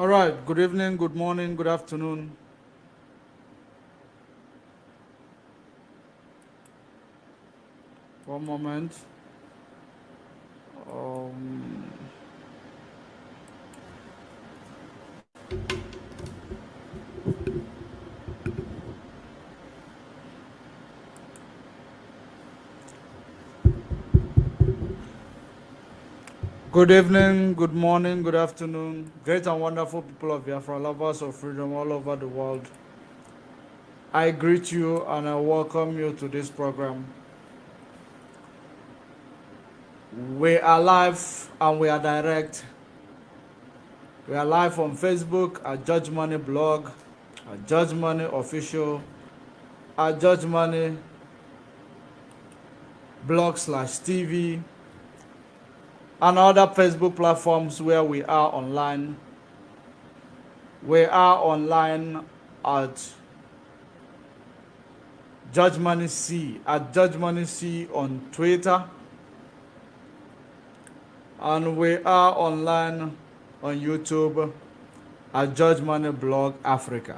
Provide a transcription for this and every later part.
All right, good evening, good morning, good afternoon. One moment. Um, good evening, good morning, good afternoon, great and wonderful people of Biafra, lovers of freedom all over the world. I greet you and I welcome you to this program. We are live and we are direct. We are live on Facebook, at Judge Money blog, at Judge Money official, at Judge Money blog/TV, and other Facebook platforms where we are online. We are online at Judge Money C, at Judge Money C on Twitter, and we are online on YouTube at Judge Money Blog Africa.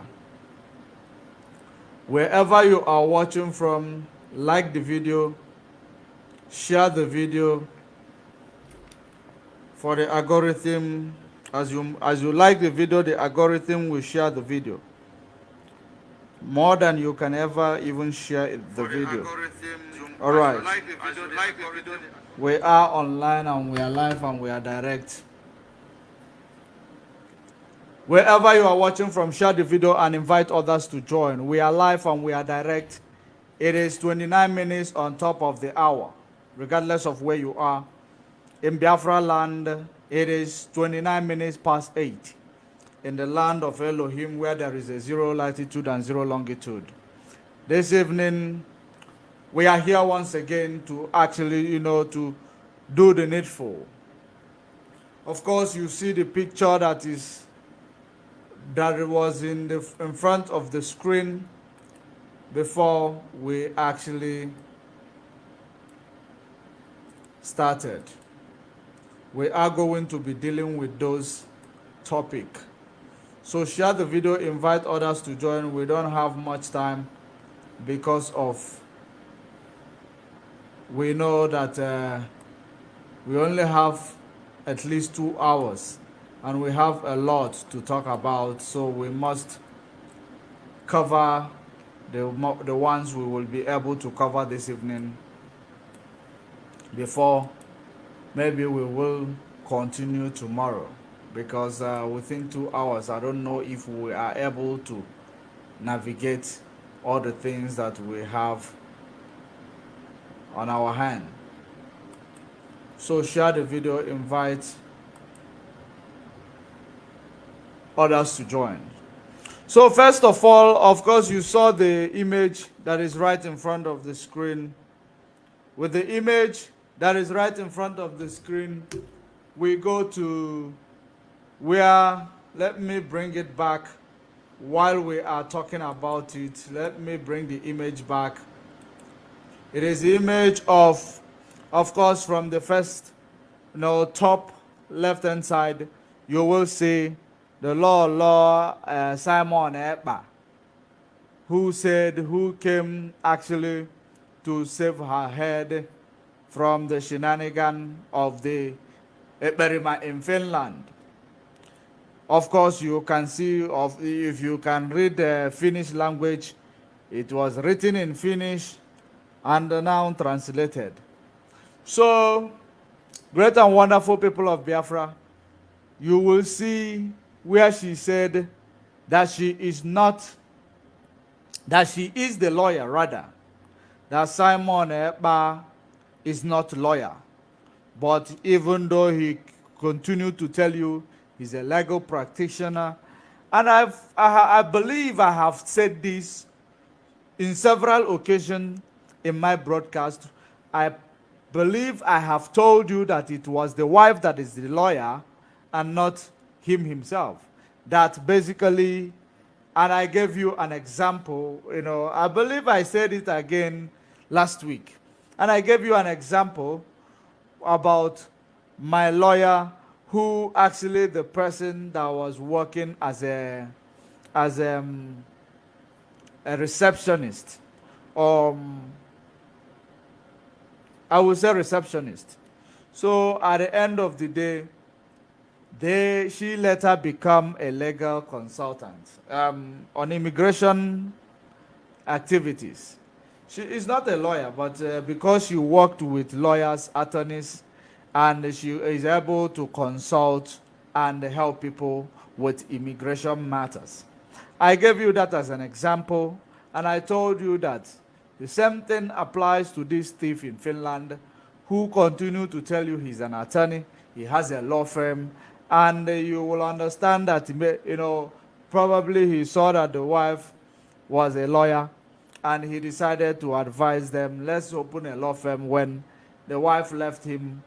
Wherever you are watching from, like the video, share the video for the algorithm. As you like the video, the algorithm will share the video more than you can ever even share the video. All right. We are online and we are live and we are direct. Wherever you are watching from, share the video and invite others to join. We are live and we are direct. It is 29 minutes on top of the hour, regardless of where you are. In Biafra land, it is 29 minutes past 8. In the land of Elohim, where there is a 0 latitude and 0 longitude. This evening, we are here once again to actually, to do the needful. Of course, you see the picture that was in front of the screen before we actually started. We are going to be dealing with those topics. So share the video, invite others to join. We don't have much time because we know that we only have at least 2 hours and we have a lot to talk about, so we must cover the ones we will be able to cover this evening before maybe we will continue tomorrow, because within 2 hours I don't know if we are able to navigate all the things that we have on our hand. So share the video, invite others to join. So first of all, of course, you saw the image that is right in front of the screen. With the image that is right in front of the screen, we go to where, let me bring it back while we are talking about it. Let me bring the image back. It is the image of course, from the first, top left-hand side, you will see the Lord Simon Ekperima, who came actually to save her head from the shenanigan of the Ekperima in Finland. Of course, you can see, if you can read the Finnish language, it was written in Finnish and now translated. So, great and wonderful people of Biafra, you will see where she said that she is the lawyer, rather. That Simon Ekperima is not lawyer. But even though he continued to tell you he's a legal practitioner, and I believe I have said this in several occasions in my broadcast, I believe I have told you that it was the wife that is the lawyer and not him himself. That basically, and I gave you an example, I believe I said it again last week. And I gave you an example about my lawyer who actually the person that was working as a receptionist, I would say receptionist. So at the end of the day, she later become a legal consultant on immigration activities. She is not a lawyer, but because she worked with lawyers, attorneys, and she is able to consult and help people with immigration matters. I gave you that as an example, and I told you that the same thing applies to this thief in Finland who continued to tell you he's an attorney, he has a law firm, and you will understand that, probably he saw that the wife was a lawyer and he decided to advise them, let's open a law firm. When the wife left him,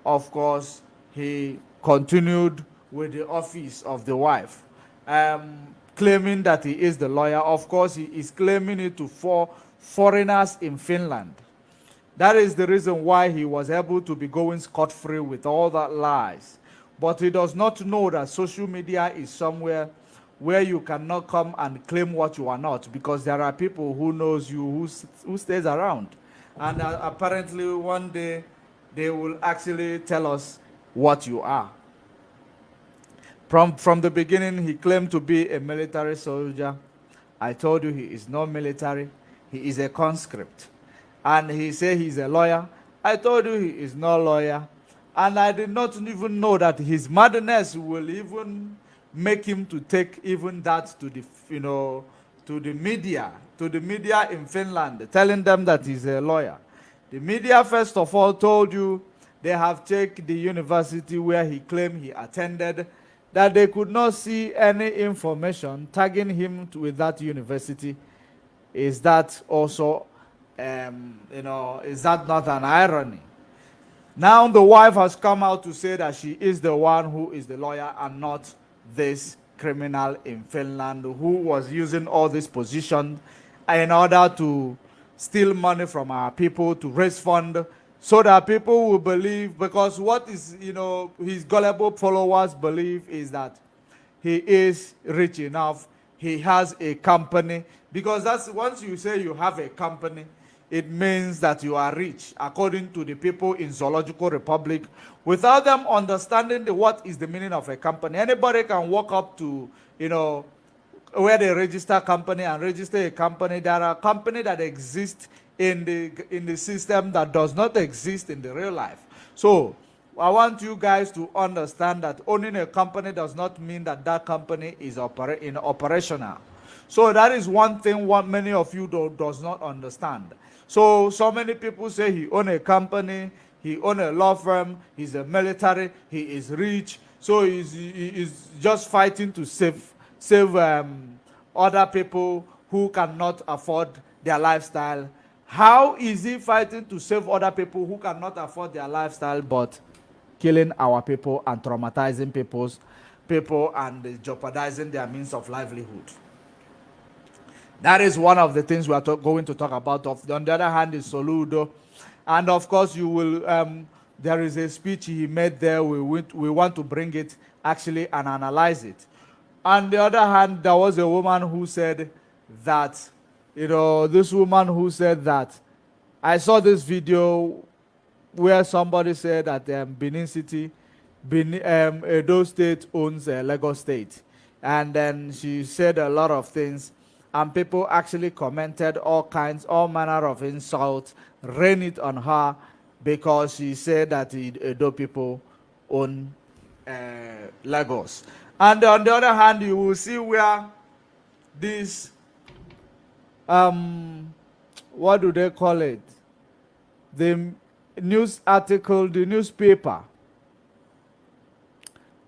of course, he continued with the office of the wife, claiming that he is the lawyer. Of course, he is claiming it to foreigners in Finland. That is the reason why he was able to be going scot-free with all that lies. But he does not know that social media is somewhere where you cannot come and claim what you are not, because there are people who knows you, who stays around. And apparently one day they will actually tell us what you are. From the beginning, he claimed to be a military soldier. I told you he is not military. He is a conscript. And he said he's a lawyer. I told you he is not a lawyer. And I did not even know that his madness will even make him to take even that to the, to the media in Finland, telling them that he's a lawyer. The media, first of all, told you they have checked the university where he claimed he attended, that they could not see any information tagging him with that university. Is that also, is that not an irony? Now the wife has come out to say that she is the one who is the lawyer and not this criminal in Finland who was using all this position in order to steal money from our people, to raise funds, so that people will believe, because what is, his gullible followers believe is that he is rich enough, he has a company, because that's, once you say you have a company, it means that you are rich, according to the people in Zoological Republic, without them understanding what is the meaning of a company. Anybody can walk up to, where they register company and register a company. There are companies that exist in the system that does not exist in the real life. So I want you guys to understand that owning a company does not mean that that company is operational. So that is one thing what many of you does not understand. So many people say he own a company, he own a law firm, he's a military, he is rich. So he is just fighting to save other people who cannot afford their lifestyle. How is he fighting to save other people who cannot afford their lifestyle, but killing our people and traumatizing people and jeopardizing their means of livelihood? That is one of the things we are going to talk about. On the other hand is Soludo. And of course you will, there is a speech he made there. We want to bring it actually and analyze it. On the other hand, there was a woman who said that, this woman who said that, I saw this video where somebody said that Benin City, Edo State owns Lagos State. And then she said a lot of things, and people actually commented all manner of insults, rain it on her, because she said that Edo people own Lagos. And on the other hand, you will see where this, what do they call it? The news article, the newspaper.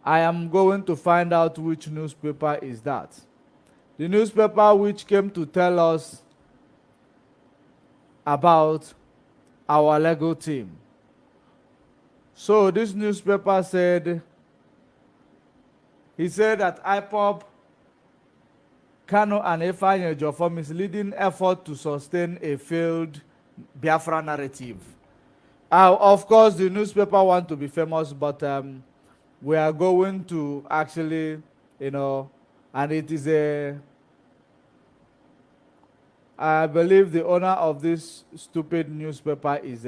I am going to find out which newspaper is that. The newspaper which came to tell us about our Lego team. So this newspaper said, he said that IPOB, Kano and Ifeanyi for misleading effort to sustain a failed Biafra narrative. Of course, the newspaper want to be famous, but we are going to actually, and it is I believe the owner of this stupid newspaper is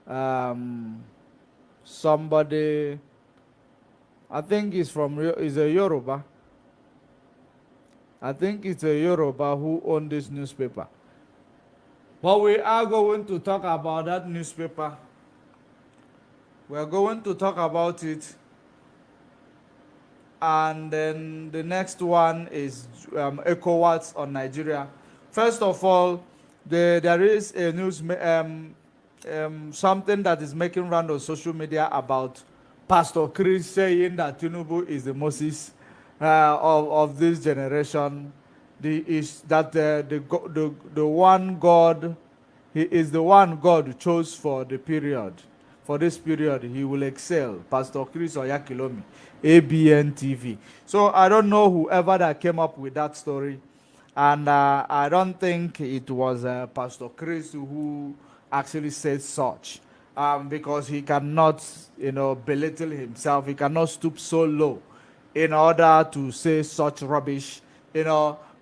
um, somebody, I think is a Yoruba. I think it's a Yoruba who owned this newspaper. But we are going to talk about that newspaper. We are going to talk about it. And then the next one is ECOWAS on Nigeria. First of all, there is a something that is making round on social media about Pastor Chris saying that Tinubu is the Moses of this generation. The one God, he is the one God chose for the period. For this period, he will excel. Pastor Chris Oyakilomi, ABN TV. So I don't know whoever that came up with that story, and I don't think it was Pastor Chris who actually said such, because he cannot, belittle himself. He cannot stoop so low in order to say such rubbish,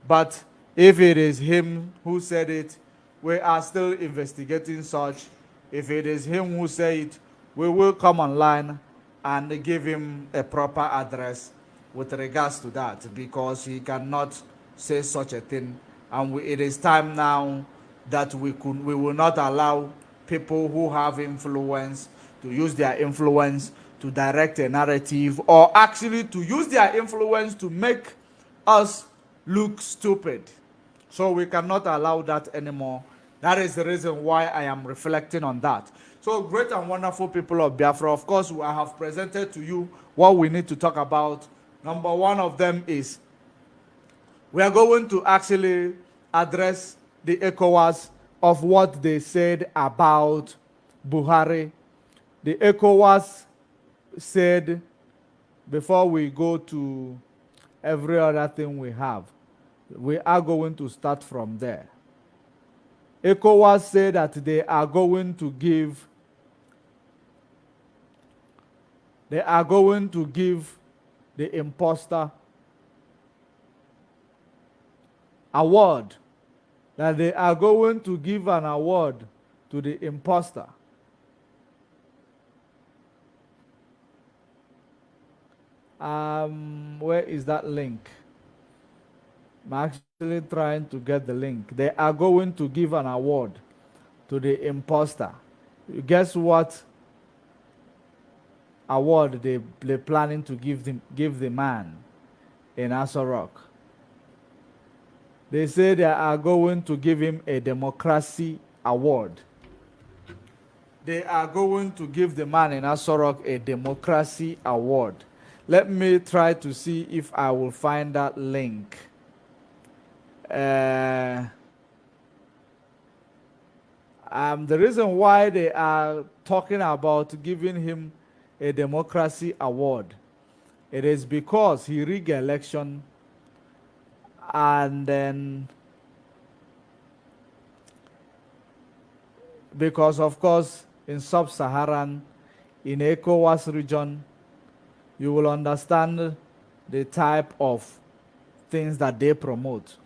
But if it is him who said it, we are still investigating such. If it is him who said it, we will come online and give him a proper address with regards to that, because he cannot say such a thing. And it is time now that we will not allow people who have influence to use their influence to direct a narrative, or actually to use their influence to make us look stupid. So we cannot allow that anymore. That is the reason why I am reflecting on that. So, great and wonderful people of Biafra, of course, I have presented to you what we need to talk about. Number one of them is we are going to actually address the ECOWAS of what they said about Buhari. The ECOWAS said, before we go to every other thing we have, we are going to start from there. ECOWAS said that they are going to give the imposter award, that they are going to give an award to the imposter. Where is that link? I'm actually trying to get the link. They are going to give an award to the imposter. Guess what award they're planning to give the man in Aso Rock? They say they are going to give him a democracy award. They are going to give the man in Aso Rock a democracy award. Let me try to see if I will find that link. The reason why they are talking about giving him a democracy award, it is because he rigged election, and then because of course in sub-Saharan, in ECOWAS region, you will understand the type of things that they promote.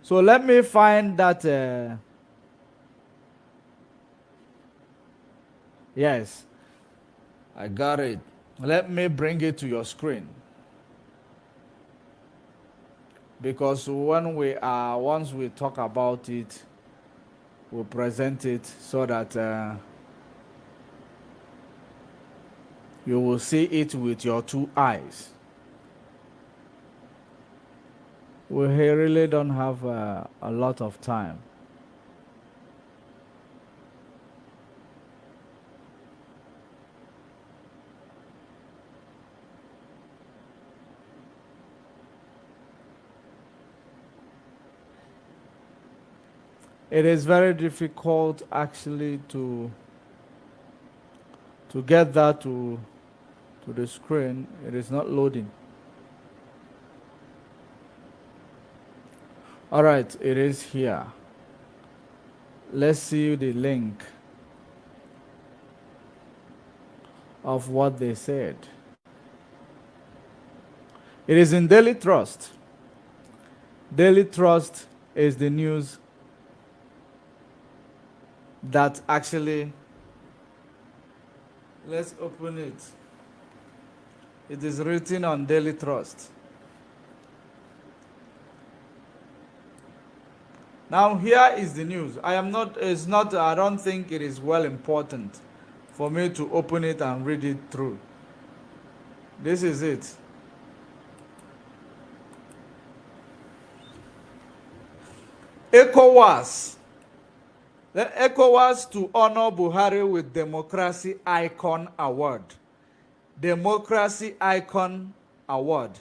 So let me find that. Yes, I got it. Let me bring it to your screen. Because once we talk about it, we'll present it so that you will see it with your two eyes. We really don't have a lot of time. It is very difficult actually to get that to the screen. It is not loading. All right, it is here. Let's see the link of what they said. It is in Daily Trust. Daily Trust is the news that actually, let's open it. It is written on Daily Trust. Now here is the news. I don't think it is well important for me to open it and read it through. This is it. ECOWAS. The ECOWAS to honor Buhari with Democracy Icon Award. Democracy Icon Award.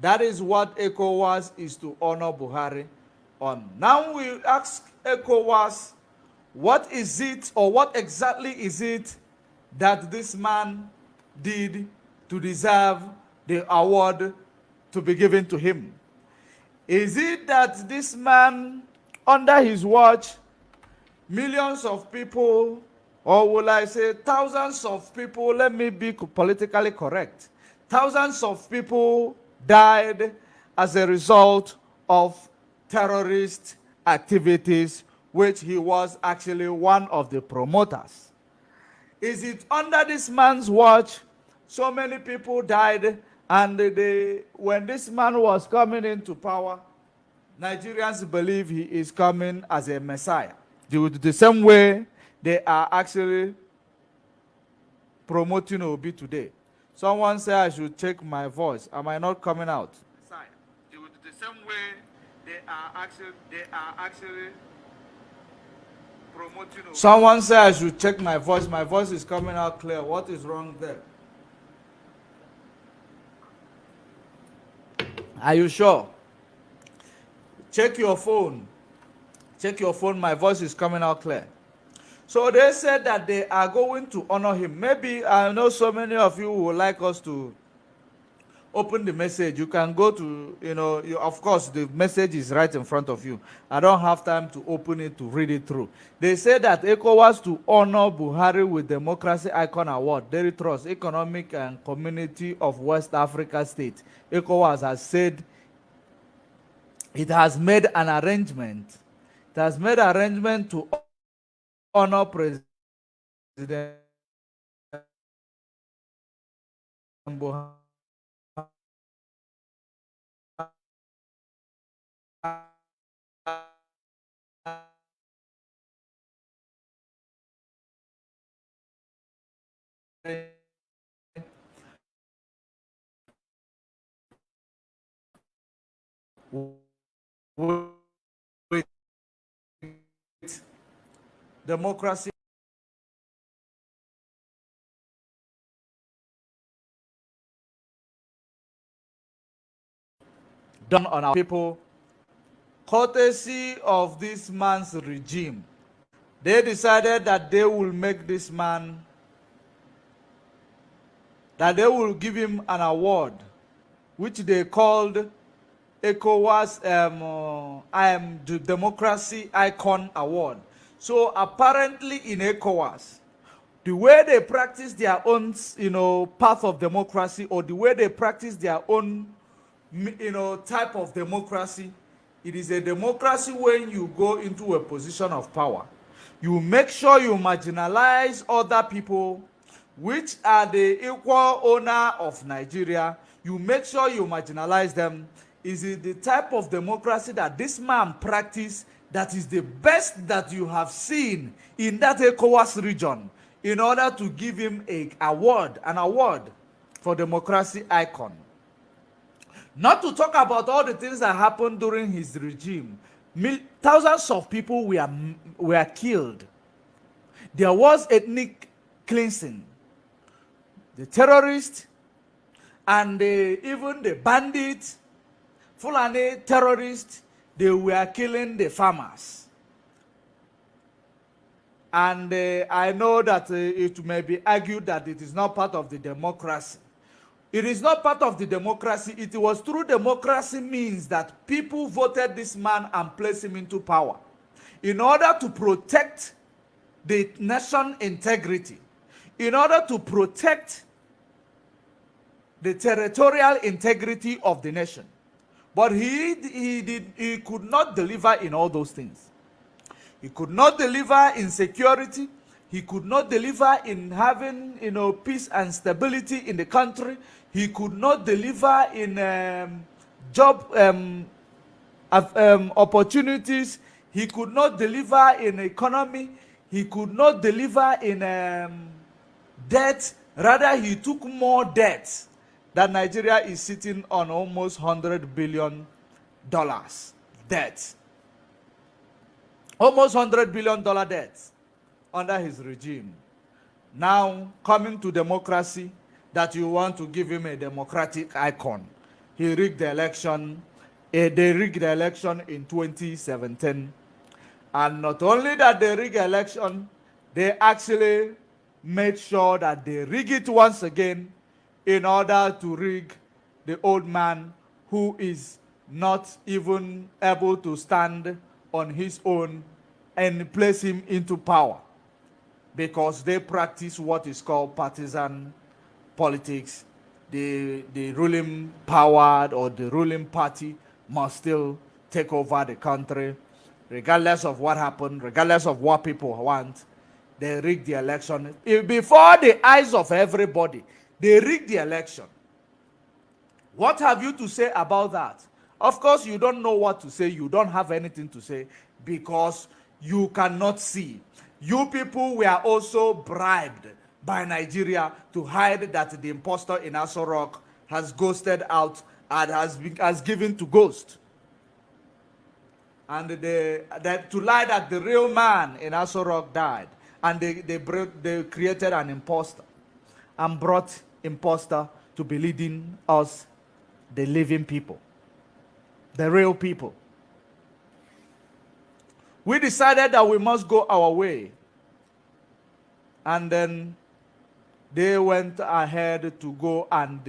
That is what ECOWAS is to honor Buhari on. Now we ask ECOWAS, what is it, or what exactly is it that this man did to deserve the award to be given to him? Is it that this man, under his watch, millions of people, or will I say thousands of people, let me be politically correct, thousands of people died as a result of terrorist activities, which he was actually one of the promoters? Is it under this man's watch so many people died, and when this man was coming into power, Nigerians believe he is coming as a messiah? The same way they are actually promoting Obi today. Someone said I should check my voice. Am I not coming out? Messiah. The same way they are actually promoting Obi. Someone said I should check my voice. My voice is coming out clear. What is wrong there? Are you sure? Check your phone. Check your phone. My voice is coming out clear. So they said that they are going to honor him. Maybe, I know so many of you would like us to open the message. You can go to, of course, the message is right in front of you. I don't have time to open it to read it through. They said that ECOWAS to honor Buhari with Democracy Icon Award, Daily Trust, Economic and Community of West Africa State. ECOWAS has said it has made an arrangement. It has made an arrangement to honor President Buhari with democracy done on our people, courtesy of this man's regime. They decided that they will make this man, that they will give him an award, which they called ECOWAS the Democracy Icon Award. So apparently in ECOWAS, the way they practice their own, path of democracy, or the way they practice their own, type of democracy, it is a democracy when you go into a position of power. You make sure you marginalize other people, which are the equal owner of Nigeria. You make sure you marginalize them. Is it the type of democracy that this man practiced that is the best that you have seen in that ECOWAS region, in order to give him an award for democracy icon? Not to talk about all the things that happened during his regime. Thousands of people were killed. There was ethnic cleansing. The terrorists and even the bandits, Fulani terrorists, they were killing the farmers. And I know that it may be argued that it is not part of the democracy. It is not part of the democracy. It was through democracy means that people voted this man and placed him into power in order to protect the nation integrity, in order to protect the territorial integrity of the nation. But he could not deliver in all those things. He could not deliver in security. He could not deliver in having, peace and stability in the country. He could not deliver in job opportunities. He could not deliver in economy. He could not deliver in debt. Rather, he took more debt. That Nigeria is sitting on almost $100 billion debt. Almost $100 billion debt under his regime. Now, coming to democracy, that you want to give him a democratic icon. He rigged the election. They rigged the election in 2017. And not only that they rigged the election, they actually made sure that they rig it once again in order to rig the old man who is not even able to stand on his own and place him into power, because they practice what is called partisan politics. The ruling power or the ruling party must still take over the country, regardless of what happened, regardless of what people want. They rigged the election before the eyes of everybody. They rigged the election. What have you to say about that? Of course, you don't know what to say. You don't have anything to say because you cannot see. You people were also bribed by Nigeria to hide that the imposter in Aso Rock has ghosted out and has given to ghost. And to lie that the real man in Aso Rock died. And they created an imposter and brought imposter to be leading us, the living people, the real people. We decided that we must go our way. And then they went ahead to go and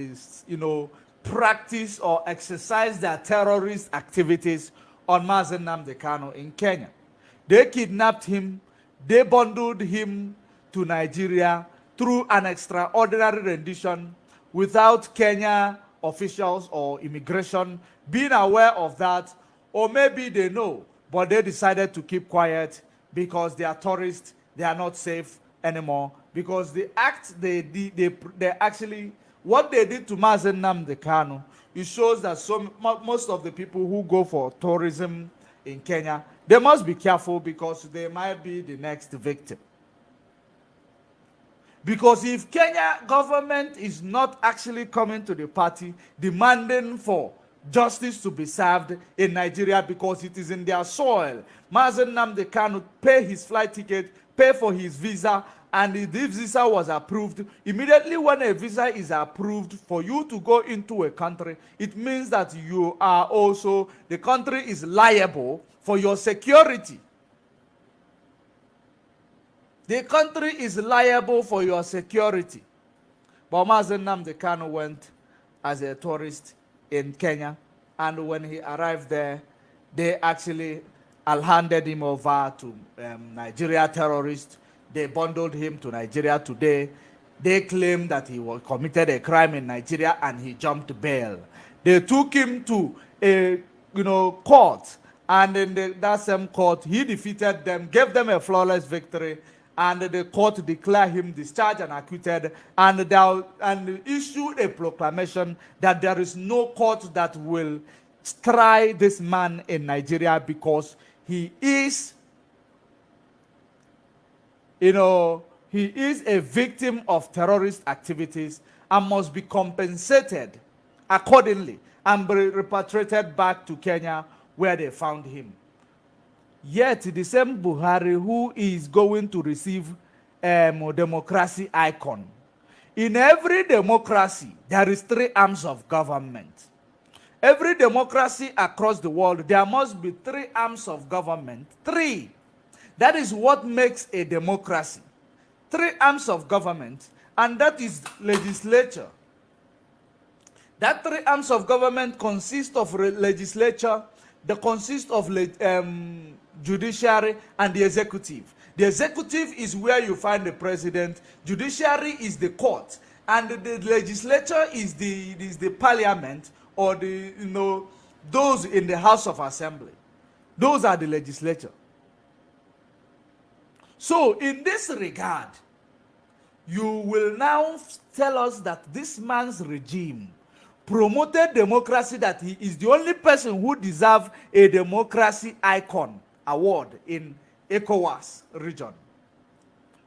practice or exercise their terrorist activities on Mazen Nnamdi Kanu in Kenya. They kidnapped him. They bundled him to Nigeria through an extraordinary rendition without Kenya officials or immigration being aware of that, or maybe they know, but they decided to keep quiet because they are tourists, they are not safe anymore, because the act they actually, what they did to Mazen Nnamdi Kanu, it shows that most of the people who go for tourism in Kenya, they must be careful because they might be the next victim. Because if Kenya government is not actually coming to the party demanding for justice to be served in Nigeria because it is in their soil, Mazen Nnamdi Kanu pay his flight ticket, pay for his visa, and if this visa was approved, immediately when a visa is approved for you to go into a country, it means that you are also, the country is liable for your security. The country is liable for your security. But Mazen Nnamdi Kanu went as a tourist in Kenya, and when he arrived there, they actually handed him over to Nigeria terrorists. They bundled him to Nigeria today. They claim that he committed a crime in Nigeria and he jumped bail. They took him to a court, and in that same court, he defeated them, gave them a flawless victory, and the court declared him discharged and acquitted, and issued a proclamation that there is no court that will try this man in Nigeria because he is, he is a victim of terrorist activities and must be compensated accordingly and be repatriated back to Kenya where they found him. Yet the same Buhari who is going to receive democracy icon. In every democracy, there is 3 arms of government. Every democracy across the world, there must be 3 arms of government. 3. That is what makes a democracy. 3 arms of government, and that is legislature. That 3 arms of government consist of legislature, they consist of judiciary and the executive. The executive is where you find the president. Judiciary is the court. And the legislature is the parliament, or the, those in the House of Assembly. Those are the legislature. So in this regard, you will now tell us that this man's regime promoted democracy, that he is the only person who deserves a democracy icon award in ECOWAS region.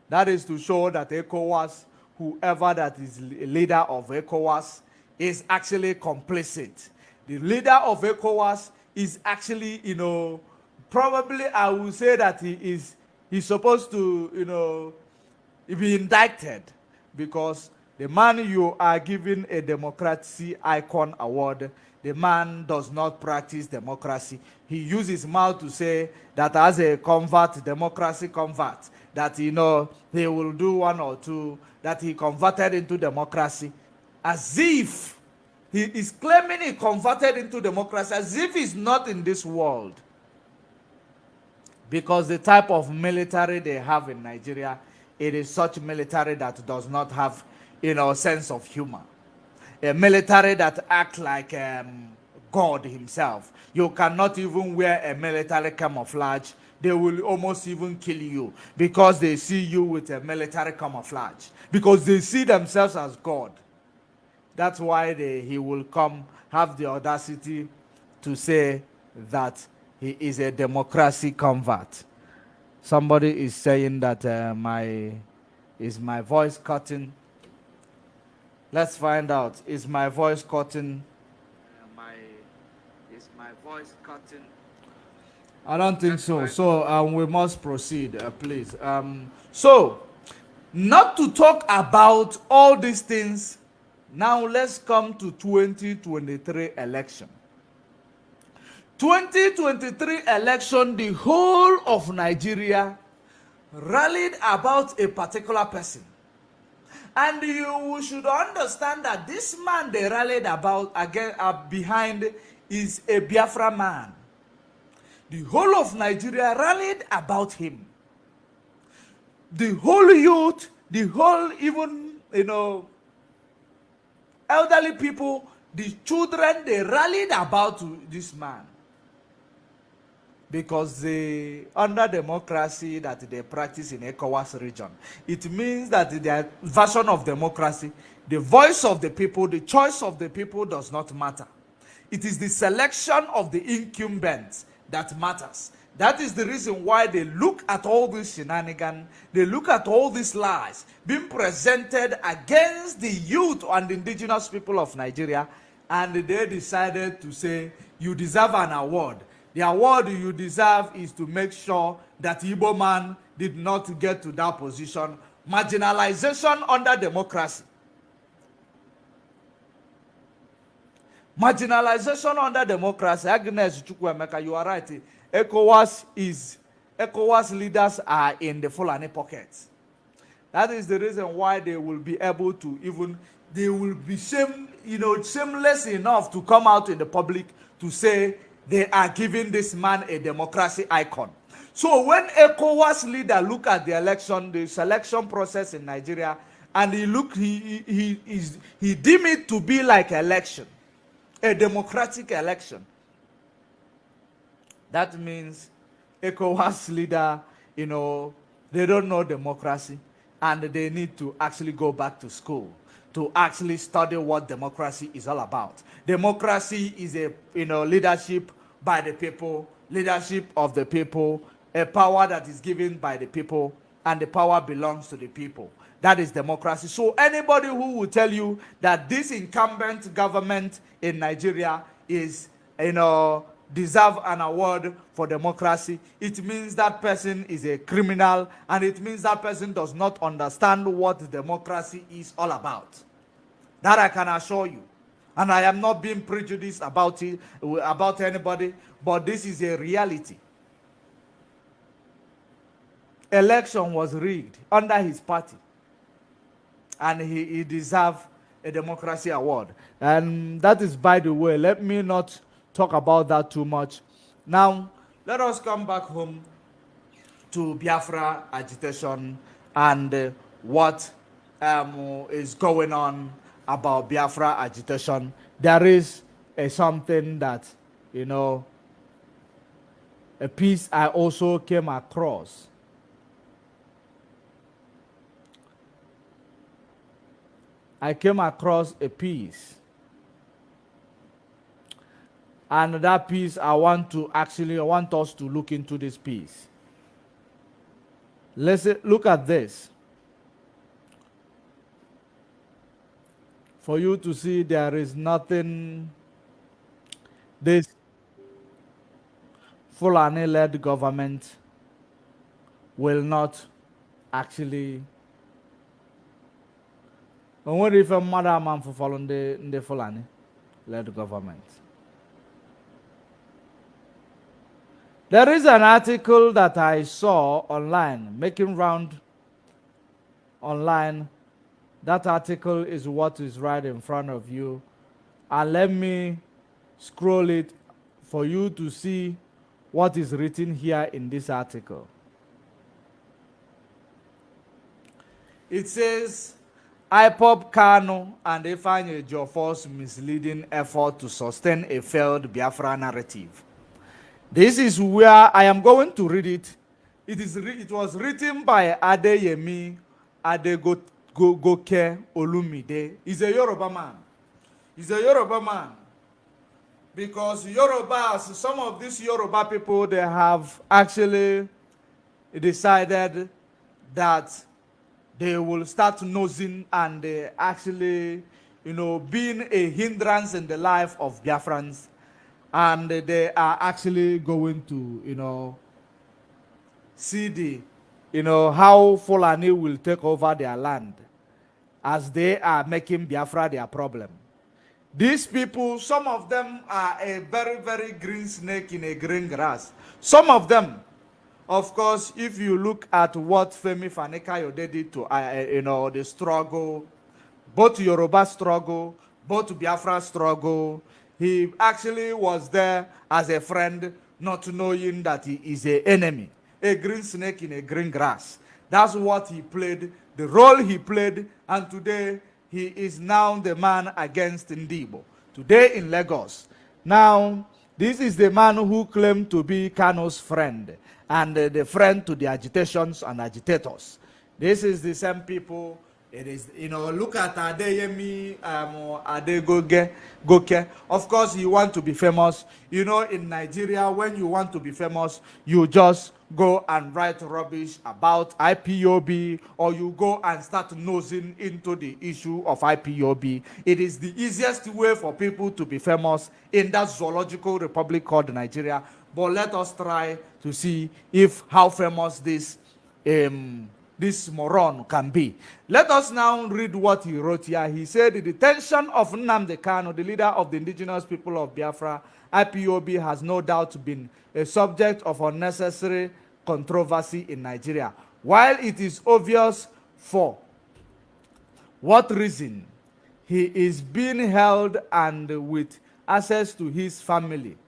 That is to show that ECOWAS, whoever that is leader of ECOWAS, is actually complicit. The leader of ECOWAS is actually, probably I will say that he's supposed to, be indicted, because the man you are giving a democracy icon award, the man does not practice democracy. He uses his mouth to say that as a democracy convert, that he will do one or two, that he converted into democracy, as if he is claiming he converted into democracy, as if he's not in this world. Because the type of military they have in Nigeria, it is such military that does not have, sense of humor. A military that acts like God himself. You cannot even wear a military camouflage. They will almost even kill you because they see you with a military camouflage, because they see themselves as God. That's why he will come, have the audacity to say that he is a democracy convert. Somebody is saying that is my voice cutting? Let's find out. Is my voice cutting? Is my voice cutting? I don't think so. So we must proceed, please. So, not to talk about all these things, now let's come to 2023 election. 2023 election, the whole of Nigeria rallied about a particular person. And you should understand that this man they rallied about again behind is a Biafra man. The whole of Nigeria rallied about him. The whole youth, the whole even, elderly people, the children, they rallied about this man. Because under democracy that they practice in ECOWAS region, it means that their version of democracy, the voice of the people, the choice of the people does not matter. It is the selection of the incumbents that matters. That is the reason why they look at all these shenanigans, they look at all these lies being presented against the youth and the indigenous people of Nigeria, and they decided to say, you deserve an award. The award you deserve is to make sure that Igbo man did not get to that position. Marginalization under democracy. Marginalization under democracy. Agnes Chukwuemeka, you are right. ECOWAS leaders are in the Fulani pockets. That is the reason why they will be able to they will be shameless enough to come out in the public to say they are giving this man a democracy icon. So when ECOWAS leader look at the election, the selection process in Nigeria, and he deem it to be like election, a democratic election. That means ECOWAS leader, they don't know democracy, and they need to actually go back to school to actually study what democracy is all about. Democracy is a leadership by the people, leadership of the people, a power that is given by the people, and the power belongs to the people. That is democracy. So anybody who will tell you that this incumbent government in Nigeria is, deserve an award for democracy, it means that person is a criminal, and it means that person does not understand what democracy is all about. That I can assure you. And I am not being prejudiced about it, about anybody, but this is a reality. Election was rigged under his party, and he deserved a democracy award. And that is, by the way, let me not talk about that too much. Now, let us come back home to Biafra agitation and what is going on about Biafra agitation. There is something that, you know, a piece I also came across. I came across a piece. And that piece, I want us to look into this piece. Look at this. For you to see there is nothing, this Fulani-led government will not actually. What if a mother man for following the Fulani-led government? There is an article that I saw online, making round online. That article is what is right in front of you. And let me scroll it for you to see what is written here in this article. It says, IPOB Kano and Ifeanyi Ejiofor's misleading effort to sustain a failed Biafra narrative. This is where I am going to read it. It was written by Adeyemi Adegoke Olumide. He's a Yoruba man. He's a Yoruba man. Because Yorubas, some of these Yoruba people, they have actually decided that they will start nosing and actually, you know, being a hindrance in the life of Biafrans. And they are actually going to, you know, see how Fulani will take over their land as they are making Biafra their problem. These people, some of them are a very, very green snake in a green grass. Some of them, of course, if you look at what Femi Fani-Kayode did to, the struggle, both Yoruba struggle, both Biafra struggle, he actually was there as a friend, not knowing that he is an enemy, a green snake in a green grass. That's what he played, the role he played, and today he is now the man against Ndibo. Today in Lagos. Now, this is the man who claimed to be Kano's friend and the friend to the agitations and agitators. This is the same people. It is, look at Adeyemi Adegoke. Of course, you want to be famous. In Nigeria, when you want to be famous, you just go and write rubbish about IPOB, or you go and start nosing into the issue of IPOB. It is the easiest way for people to be famous in that zoological republic called Nigeria. But let us try to see how famous this moron can be. Let us now read what he wrote here. He said, the detention of Nnamdi Kanu, the leader of the indigenous people of Biafra, IPOB, has no doubt been a subject of unnecessary controversy in Nigeria. While it is obvious for what reason he is being held and with access to his family,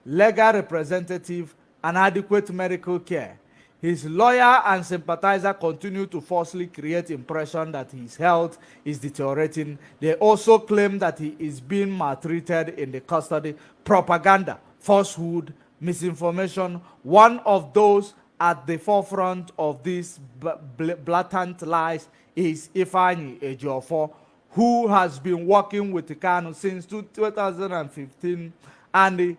legal representative, and adequate medical care, his lawyer and sympathizer continue to falsely create impression that his health is deteriorating. They also claim that he is being maltreated in the custody. Propaganda, falsehood, misinformation. One of those at the forefront of these blatant lies is Ifeanyi Ejiofor, who has been working with Kanu since 2015 and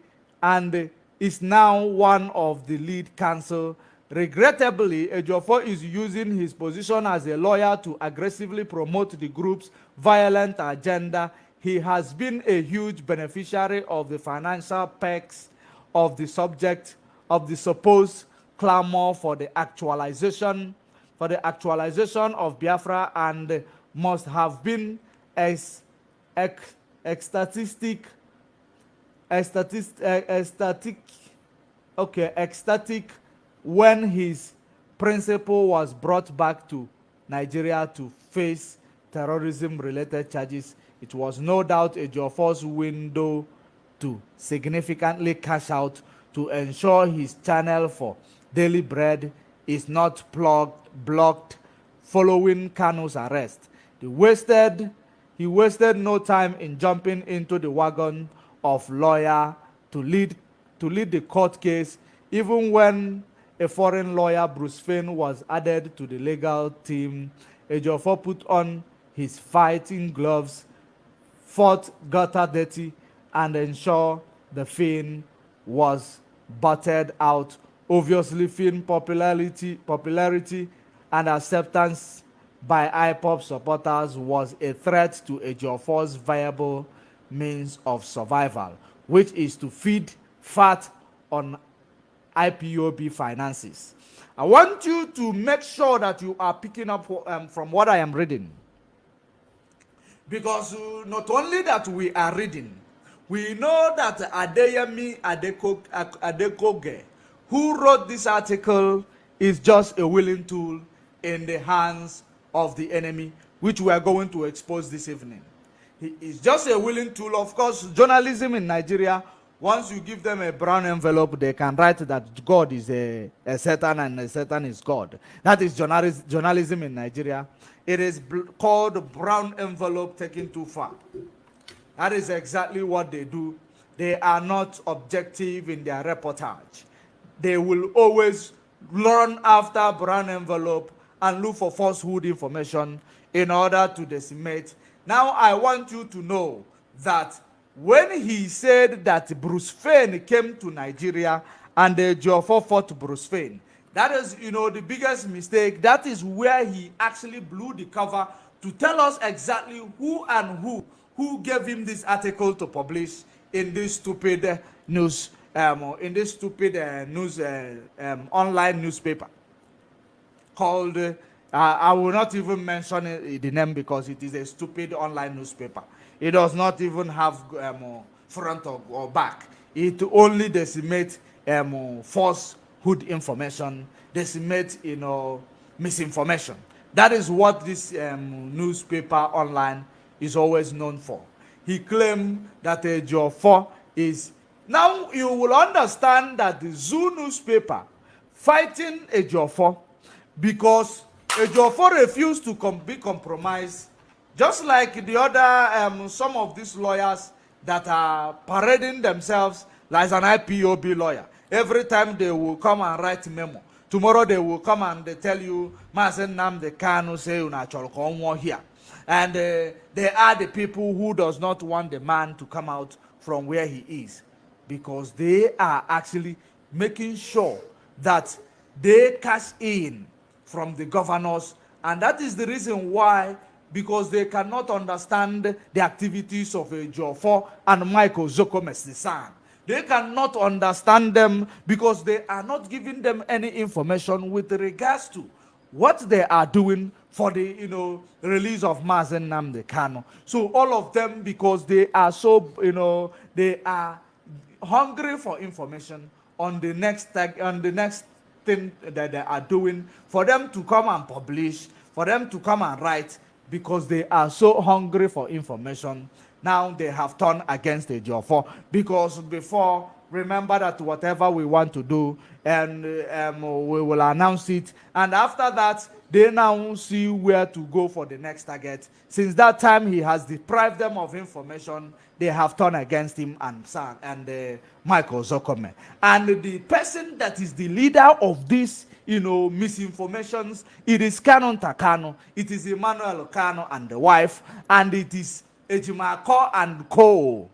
is now one of the lead counsel. Regrettably, Ejiofor is using his position as a lawyer to aggressively promote the group's violent agenda. He has been a huge beneficiary of the financial perks of the subject of the supposed clamor for the actualization of Biafra, and must have been ecstatic when his principal was brought back to Nigeria to face terrorism-related charges. It was no doubt Ejiofor's window to significantly cash out to ensure his channel for daily bread is not blocked following Kanu's arrest. He wasted no time in jumping into the wagon of lawyer to lead the court case, even when a foreign lawyer, Bruce Fein, was added to the legal team. Ejiofor put on his fighting gloves, fought gutter dirty, and ensured the Fein was battered out. Obviously, Fein popularity and acceptance by IPOB supporters was a threat to Ejiofor's viable means of survival, which is to feed fat on IPOB finances. I want you to make sure that you are picking up from what I am reading. Because not only that we are reading, we know that Adeyemi Adekoge, who wrote this article, is just a willing tool in the hands of the enemy, which we are going to expose this evening. He is just a willing tool. Of course, journalism in Nigeria, once you give them a brown envelope, they can write that God is a Satan and Satan is God. That is journalism in Nigeria. It is called brown envelope taken too far. That is exactly what they do. They are not objective in their reportage. They will always run after brown envelope and look for falsehood information in order to decimate. Now, I want you to know that when he said that Bruce Fein came to Nigeria and Ejiofor fought Bruce Fein, that is, the biggest mistake. That is where he actually blew the cover to tell us exactly who and who gave him this article to publish in this stupid news, online newspaper called, I will not even mention the name because it is a stupid online newspaper. It does not even have front or back. It only decimates falsehood information, decimates misinformation. That is what this newspaper online is always known for. He claimed that Ejiofor is... Now you will understand that the Zoo newspaper fighting Ejiofor because Ejiofor refused to be compromised, just like the other some of these lawyers that are parading themselves like an IPOB lawyer. Every time they will come and write memo. Tomorrow they will come and they tell you, Mazen Nnamdi Kanu say una cholko here. And they are the people who does not want the man to come out from where he is, because they are actually making sure that they cash in from the governors. And that is the reason why, because they cannot understand the activities of Ejiofor and Michael Zokomesisan. They cannot understand them because they are not giving them any information with regards to what they are doing for the release of Mazen Nnamdi Kanu. So all of them, because they are so they are hungry for information on the next thing that they are doing, for them to come and publish, for them to come and write, because they are so hungry for information. Now they have turned against Ejiofor, because before, remember that whatever we want to do, and we will announce it, and after that they now see where to go for the next target. Since that time he has deprived them of information, they have turned against him and Michael Zokome. And the person that is the leader of this misinformations, it is Canon Takano, it is Emmanuel Kano and the wife, and it is Ejima and Co.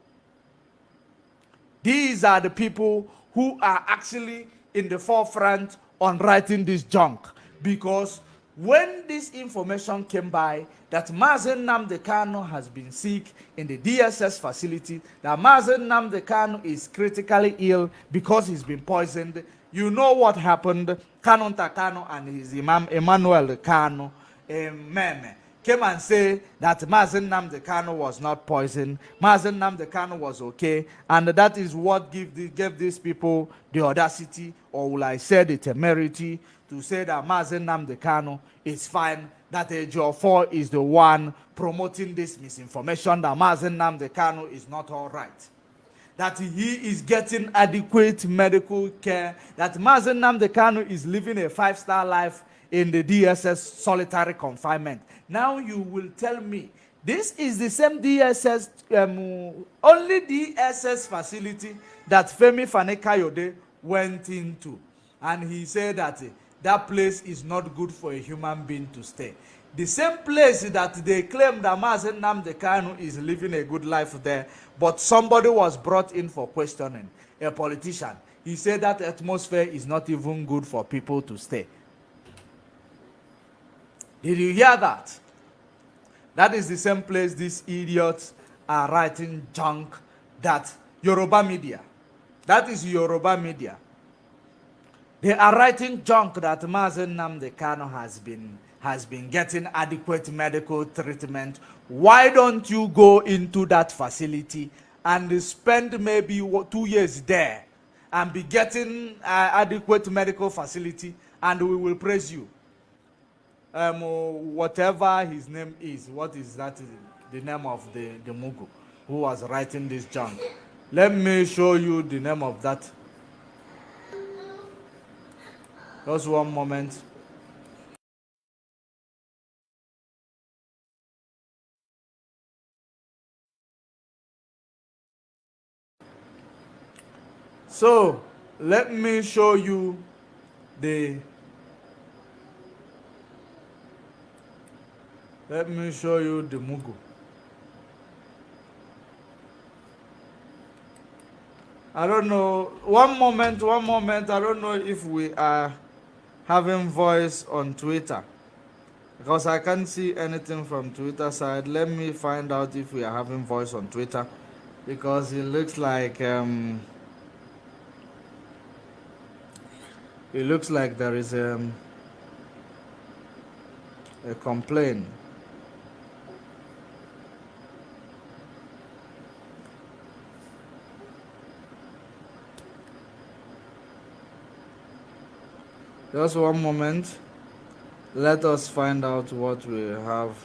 These are the people who are actually in the forefront on writing this junk, because when this information came by that Mazen Nnamdi Kanu has been sick in the DSS facility, that Mazen Nnamdi Kanu is critically ill because he's been poisoned, you know what happened? Canon Takano and his Imam Emmanuel Kanu Meme came and say that Mazen Nnamdi Kanu was not poisoned. Mazen Nnamdi Kanu was okay. And that is what gave these people the audacity, or will I say the temerity, to say that Mazen Nnamdi Kanu is fine, that Ejiofor is the one promoting this misinformation, that Mazen Nnamdi Kanu is not all right, that he is getting adequate medical care, that Mazen Nnamdi Kanu is living a 5-star life in the DSS solitary confinement. Now you will tell me this is the same DSS, only DSS facility that Femi Fani-Kayode went into, and he said that that place is not good for a human being to stay. The same place that they claim that Mazen Nnamdi Kanu is living a good life there, but somebody was brought in for questioning, a politician. He said that atmosphere is not even good for people to stay. Did you hear that? That is the same place these idiots are writing junk that Yoruba media. That is Yoruba media. They are writing junk that Mazen Nnamdi Kanu has been getting adequate medical treatment. Why don't you go into that facility and spend maybe 2 years there and be getting adequate medical facility, and we will praise you. Whatever his name is, what is that? The name of the Mugu who was writing this junk. Let me show you the name of that. Just one moment. So let me show you the Mugu. I don't know. One moment. I don't know if we are having voice on Twitter, because I can't see anything from Twitter side. Let me find out if we are having voice on Twitter, because it looks like there is a complaint. Just one moment. Let us find out what we have.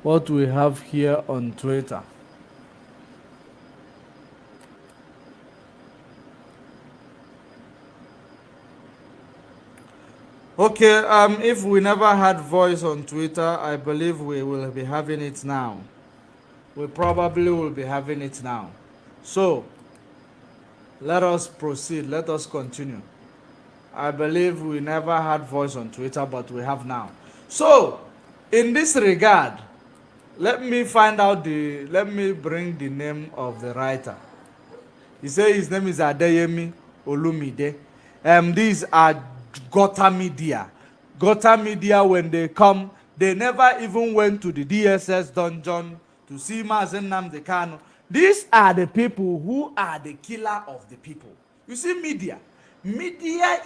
What we have here on Twitter. Okay, if we never had voice on Twitter, I believe we will be having it now. We probably will be having it now. So, let us proceed. Let us continue. I believe we never had voice on Twitter, but we have now. So, in this regard, let me bring the name of the writer. He says his name is Adeyemi Olumide. These are Gota Media. Gota Media, when they come, they never even went to the DSS dungeon to see Mazen Nnamdi Kanu. These are the people who are the killer of the people. You see, media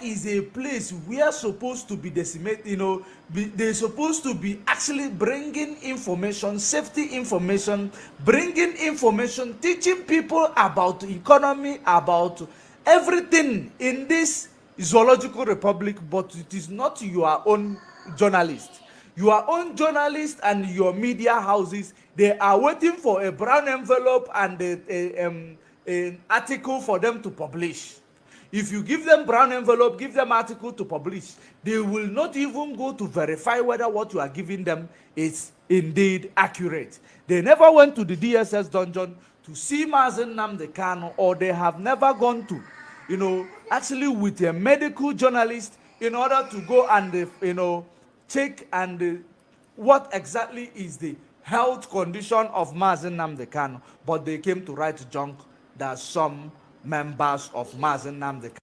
is a place we are supposed to be decimated. They're supposed to be actually bringing information, safety information, bringing information, teaching people about economy, about everything in this zoological republic. But it is not your own journalist. Your own journalists and your media houses, they are waiting for a brown envelope and an article for them to publish. If you give them brown envelope, give them article to publish, they will not even go to verify whether what you are giving them is indeed accurate. They never went to the DSS dungeon to see Mazen Nnamdi Kanu, or they have never gone to, actually with a medical journalist in order to go and, check and what exactly is the health condition of Mazen Nnamdi Kanu. But they came to write junk that some members of Mazen Nnamdi Kanu,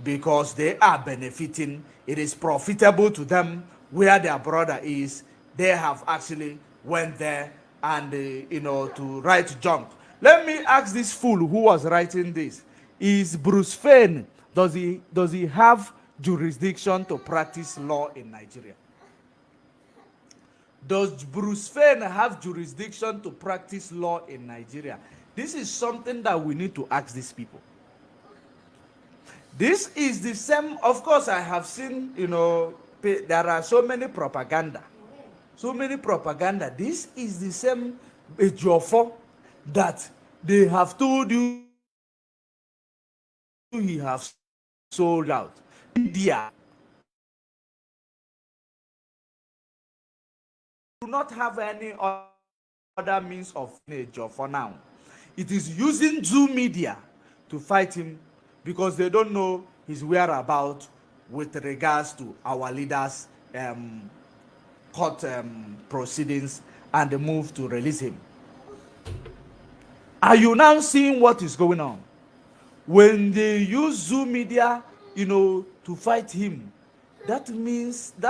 because they are benefiting, it is profitable to them where their brother is, they have actually went there and to write junk. Let me ask this fool who was writing this. Is Bruce Fein, does he have jurisdiction to practice law in Nigeria? Does Bruce Fein have jurisdiction to practice law in Nigeria? This is something that we need to ask these people. This is the same, of course, I have seen, there are so many propaganda. This is the same Ejiofor that they have told you he have sold out. Media do not have any other means of nature for now. It is using Zoom media to fight him because they don't know his whereabouts with regards to our leaders' court proceedings and the move to release him. Are you now seeing what is going on? When they use Zoom media, to fight him, that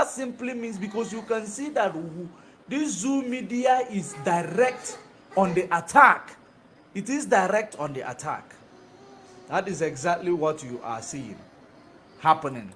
simply means because you can see that this Zoom media is direct on the attack. It is direct on the attack. That is exactly what you are seeing happening.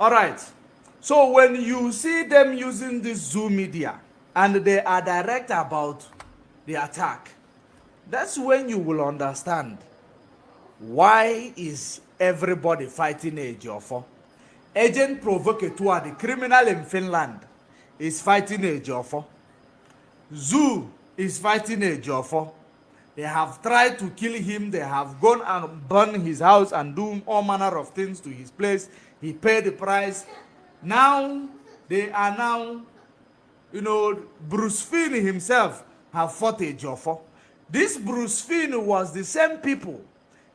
All right. So when you see them using this Zoom media and they are direct about the attack, that's when you will understand why is everybody fighting Ejiofor. Agent Provocateur, the criminal in Finland, is fighting Ejiofor. Zoo is fighting Ejiofor. They have tried to kill him. They have gone and burned his house and do all manner of things to his place. He paid the price. Now, they are now, Bruce Finn himself have fought Ejiofor. This Bruce Finn was the same people.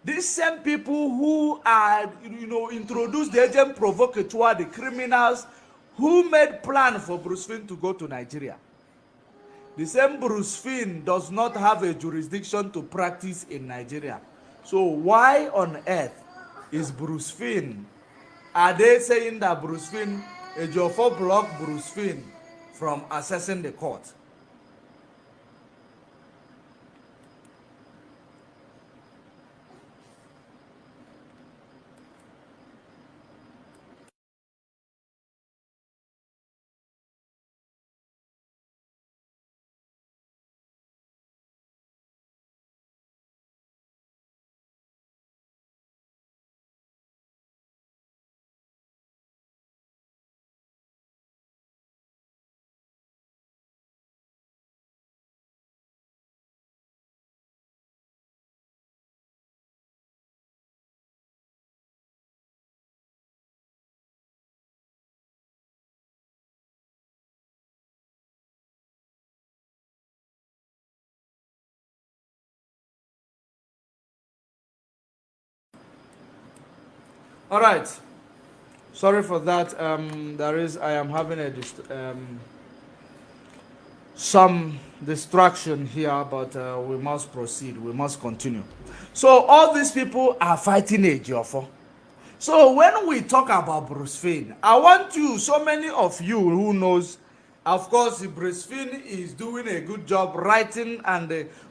These same people who are, introduced the agent provocateur, the criminals, who made plan for Bruce Finn to go to Nigeria. The same Bruce Finn does not have a jurisdiction to practice in Nigeria. So why on earth is Bruce Finn? Are they saying that Bruce Finn, Ejiofor blocked Bruce Finn from accessing the court? All right. Sorry for that. I am having some distraction here, but we must proceed. We must continue. So all these people are fighting Ejiofor. So when we talk about Bruce Finn, I want you, so many of you who knows, of course, Bruce Finn is doing a good job writing,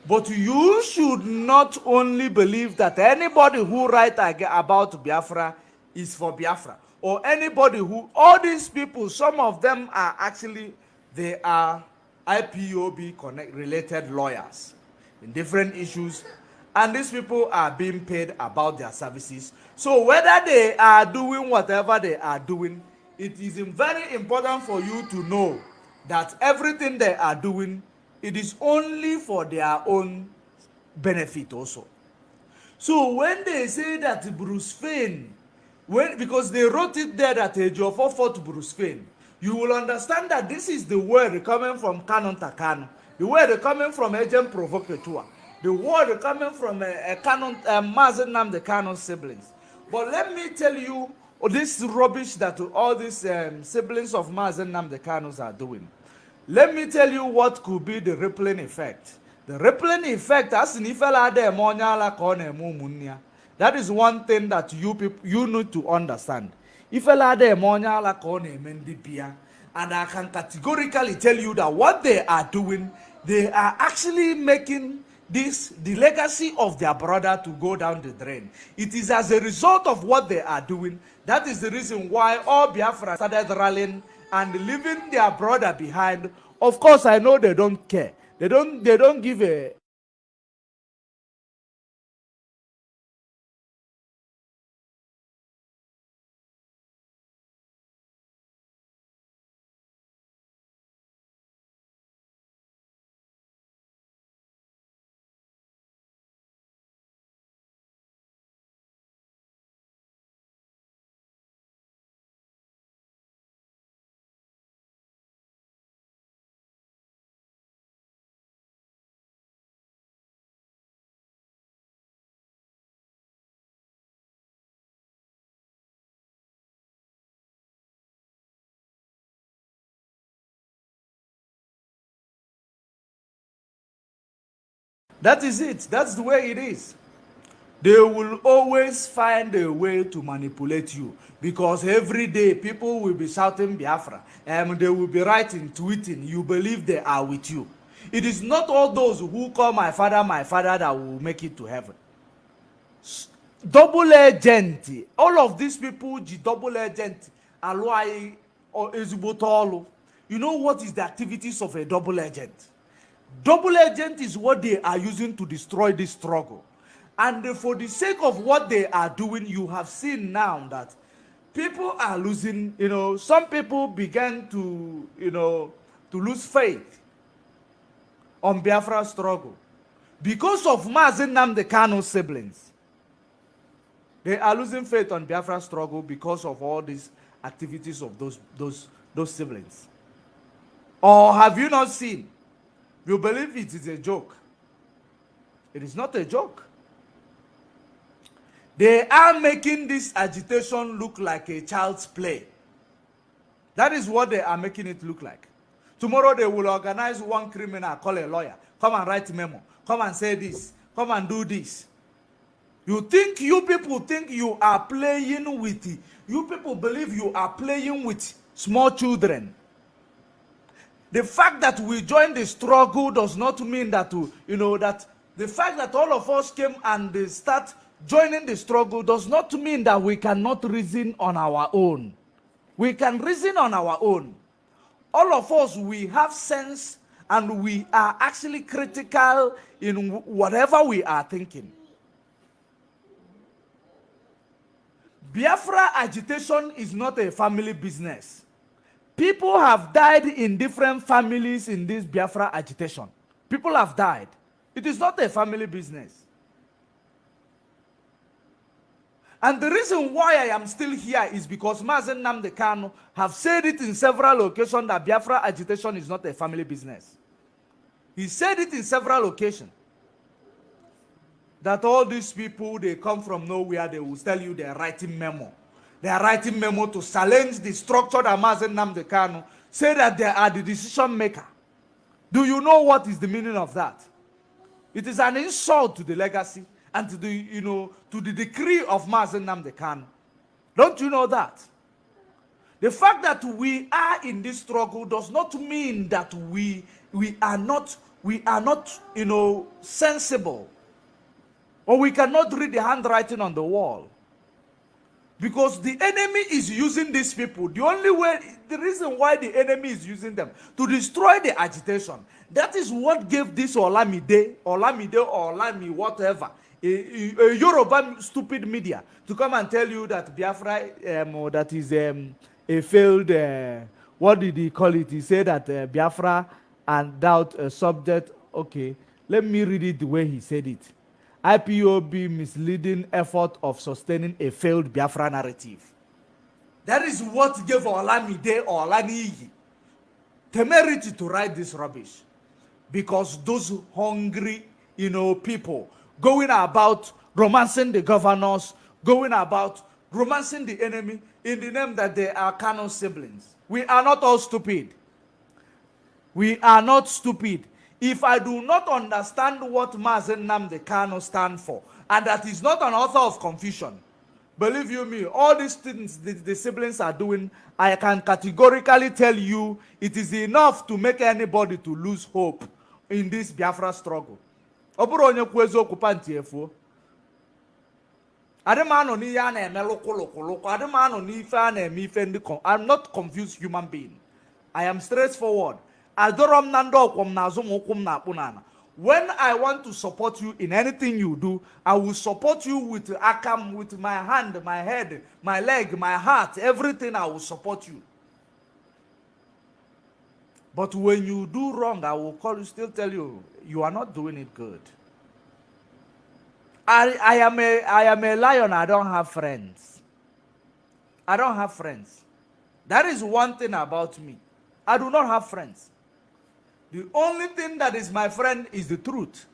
but you should not only believe that anybody who write about Biafra is for Biafra, or anybody who, all these people, some of them are actually, they are IPOB connect related lawyers in different issues, and these people are being paid about their services. So whether they are doing whatever they are doing, it is very important for you to know that everything they are doing, it is only for their own benefit also. So when they say that Bruce Finn, because they wrote it there that Ejiofor fought Bruce Finn, you will understand that this is the word coming from Canon Takano, the word coming from agent provocateur, the word coming from Canon Mazen Nnamdi Kanu siblings. But let me tell you, this rubbish that all these siblings of Mazen Nnamdi Kanu are doing. Let me tell you what could be the rippling effect. The rippling effect, as in ifela de monyala kone mumunya. That is one thing that you people you need to understand. If a lad and I can categorically tell you that what they are doing, they are actually making this the legacy of their brother to go down the drain. It is as a result of what they are doing. That is the reason why all Biafra started rallying and leaving their brother behind. Of course, I know they don't care. They don't give a. That is it. That's the way it is. They will always find a way to manipulate you because every day people will be shouting Biafra and they will be writing, tweeting. You believe they are with you. It is not all those who call my father, that will make it to heaven. Double agent. All of these people, double agent, alloy or ezubotolo. You know what is the activities of a double agent? Double agent is what they are using to destroy this struggle. And for the sake of what they are doing, you have seen now that people are losing, some people began to, to lose faith on Biafra struggle. Because of Mazi Nnamdi Kanu's siblings. They are losing faith on Biafra struggle because of all these activities of those siblings. Or have you not seen? You believe it is a joke. It is not a joke. They are making this agitation look like a child's play. That is what they are making it look like. Tomorrow they will organize one criminal, call a lawyer, come and write a memo, come and say this, come and do this. You people think you are playing with it. You people believe you are playing with small children. The fact that we joined the struggle does not mean that, that the fact that all of us came and they start joining the struggle does not mean that we cannot reason on our own. We can reason on our own. All of us, we have sense and we are actually critical in whatever we are thinking. Biafra agitation is not a family business. People have died in different families in this Biafra agitation. People have died. It is not a family business. And the reason why I am still here is because Mazi Nnamdi Kanu have said it in several occasions that Biafra agitation is not a family business. He said it in several occasions. That all these people, they come from nowhere, they will tell you they are writing memo. They are writing memo to challenge the structure that Mazi Nnamdi Kanu say that they are the decision maker. Do you know what is the meaning of that? It is an insult to the legacy and to the, to the decree of Mazi Nnamdi Kanu. Don't you know that? The fact that we are in this struggle does not mean that we are not, sensible. Or we cannot read the handwriting on the wall. Because the enemy is using these people. The reason why the enemy is using them to destroy the agitation. That is what gave this Olamide, whatever, a Yoruba stupid media to come and tell you that Biafra, that is a failed, what did he call it? He said that Biafra and doubt a subject. Okay, let me read it the way he said it. IPOB misleading effort of sustaining a failed Biafra narrative. That is what gave Olamide or Olaniyi temerity to write this rubbish. Because those hungry, people going about romancing the governors, going about romancing the enemy in the name that they are Kanu's siblings. We are not all stupid. We are not stupid. if I do not understand what Mazen Nnamdi Kanu stand for, and that is not an author of confusion, believe you me, all these things the siblings are doing, I can categorically tell you it is enough to make anybody to lose hope in this Biafra struggle. Oburu onye kwu eziokwu panti efuo. Ademano ni ya na-eme lụkwụlụkwụlụkwụ. Ademano ni ife a na-eme ife ndị I'm not confused human being. I am straightforward. Adorom na ndị ọkwọm na azụ m ụkwụ m na-akpụ n'ala. When I want to support you in anything you do, I will support you with akam, with my hand, my head, my leg, my heart, everything I will support you. But when you do wrong, I will call you, still tell you, you are not doing it good. I am a lion, I don't have friends. I don't have friends. That is one thing about me. I do not have friends. The only thing that is my friend is the truth.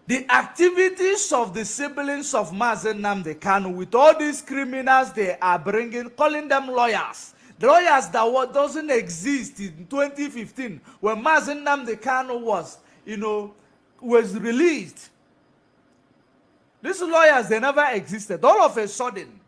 The activities of the siblings of Mazen Nnamdi Kanu with all these criminals they are bringing, calling them lawyers. The lawyers that doesn't exist in 2015 when Mazen Nnamdi Kanu was released. These lawyers, they never existed. All of a sudden,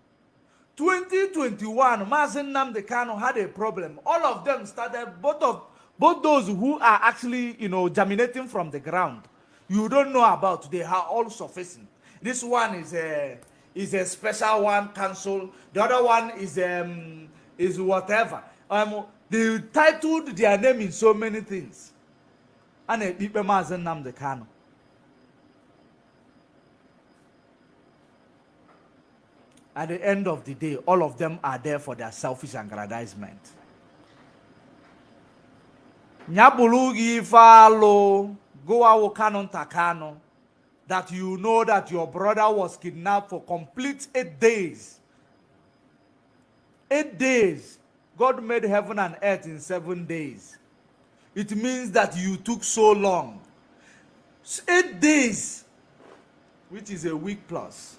2021, Mazen Nnamdi Kanu had a problem. All of them started, both those who are actually, germinating from the ground, you don't know about, they are all surfacing. This one is a special one, council. The other one is whatever. They titled their name in so many things. And people Mazen Nnamdi Kanu. At the end of the day, all of them are there for their selfish aggrandizement. Nyabulugi falo goa wokano takano that you know that your brother was kidnapped for complete 8 days. 8 days. God made heaven and earth in 7 days. It means that you took so long. 8 days, which is a week plus.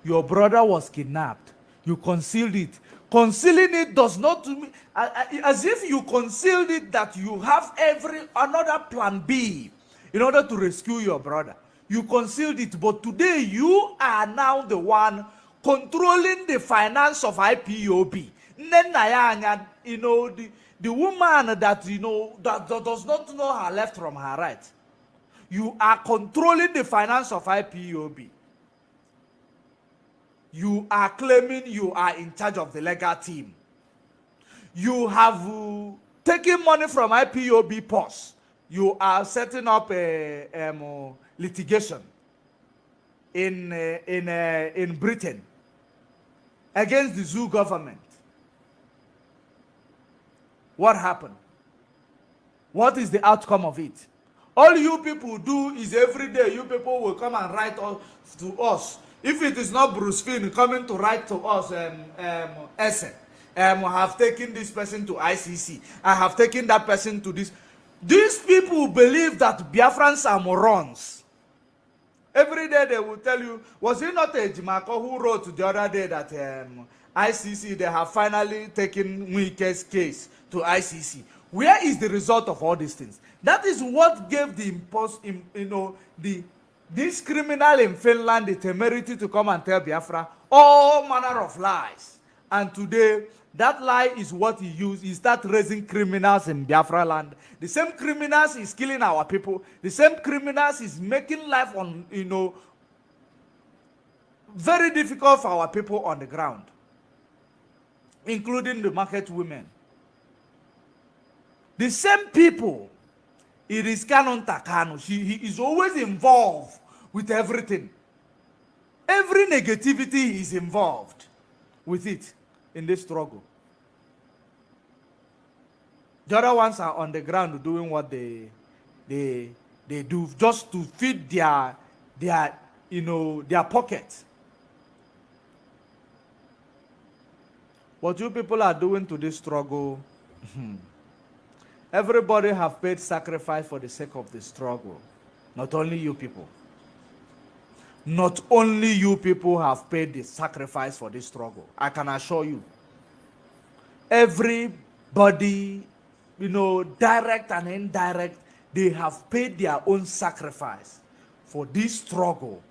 Your brother was kidnapped. You concealed it. Concealing it does not mean as if you concealed it that you have another plan B in order to rescue your brother. You concealed it, but today you are now the one controlling the finance of IPOB. The woman that that does not know her left from her right. You are controlling the finance of IPOB. You are claiming you are in charge of the legal team. You have taken money from IPOB purse. You are setting up a litigation in Britain against the zoo government. What happened? What is the outcome of it? All you people do is every day you people will come and write to us. If it is not Bruce Finn coming to write to us, essay, I have taken this person to ICC. I have taken that person to this. These people believe that Biafrans are morons. Every day they will tell you, was it not Ejima who wrote the other day that ICC, they have finally taken Mwike's case to ICC? Where is the result of all these things? That is what gave the this criminal in Finland the temerity to come and tell Biafra all manner of lies. And today, that lie is what he used. He start raising criminals in Biafra land. The same criminals is killing our people. The same criminals is making life on, very difficult for our people on the ground, including the market women. The same people, it is Canon Takano. He is always involved with everything. Every negativity is involved with it in this struggle. The other ones are on the ground doing what they do just to feed their pockets. What you people are doing to this struggle, everybody have paid sacrifice for the sake of the struggle. Not only you people. Not only you people have paid the sacrifice for this struggle. I can assure you. Everybody, direct and indirect, they have paid their own sacrifice for this struggle.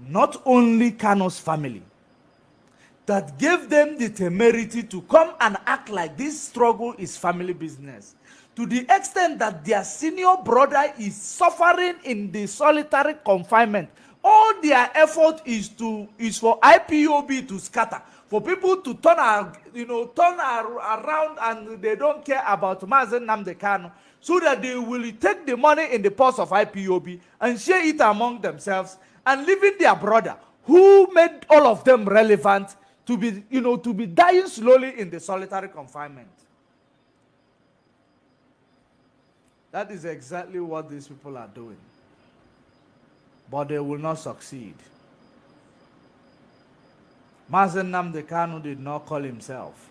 Not only Kano's family, that gave them the temerity to come and act like this struggle is family business, to the extent that their senior brother is suffering in the solitary confinement. All their effort is for IPOB to scatter, for people to turn around and they don't care about Mazen Nnamdi Kanu, so that they will take the money in the purse of IPOB and share it among themselves, and leaving their brother, who made all of them relevant, to be dying slowly in the solitary confinement. That is exactly what these people are doing. But they will not succeed. Mazen Nnamdi Kanu did not call himself.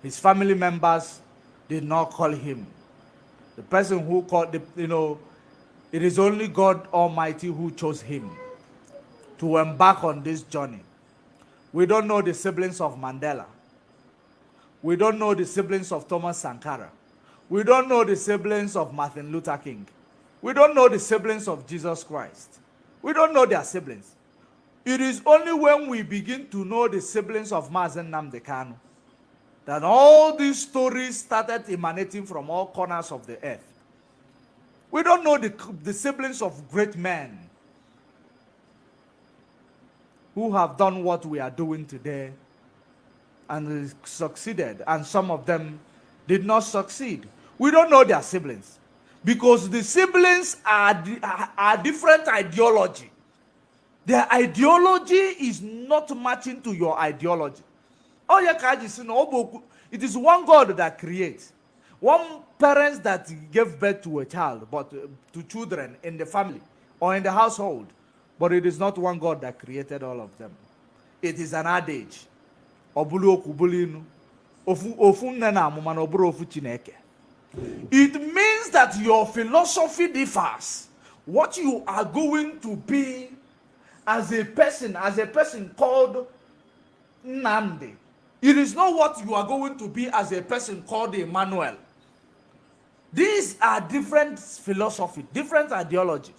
His family members did not call him. The person who called, it is only God Almighty who chose him to embark on this journey. We don't know the siblings of Mandela. We don't know the siblings of Thomas Sankara. We don't know the siblings of Martin Luther King. We don't know the siblings of Jesus Christ. We don't know their siblings. It is only when we begin to know the siblings of Mazen Nnamdi Kanu that all these stories started emanating from all corners of the earth. We don't know the siblings of great men who have done what we are doing today and succeeded, and some of them did not succeed. We don't know their siblings because the siblings are different ideology. Their ideology is not matching to your ideology. It is one God that creates, one parents that gave birth to a child, but to children in the family or in the household. But it is not one God that created all of them. It is an adage. It means that your philosophy differs. What you are going to be as a person called Nnamdi, it is not what you are going to be as a person called Emmanuel. These are different philosophies, different ideologies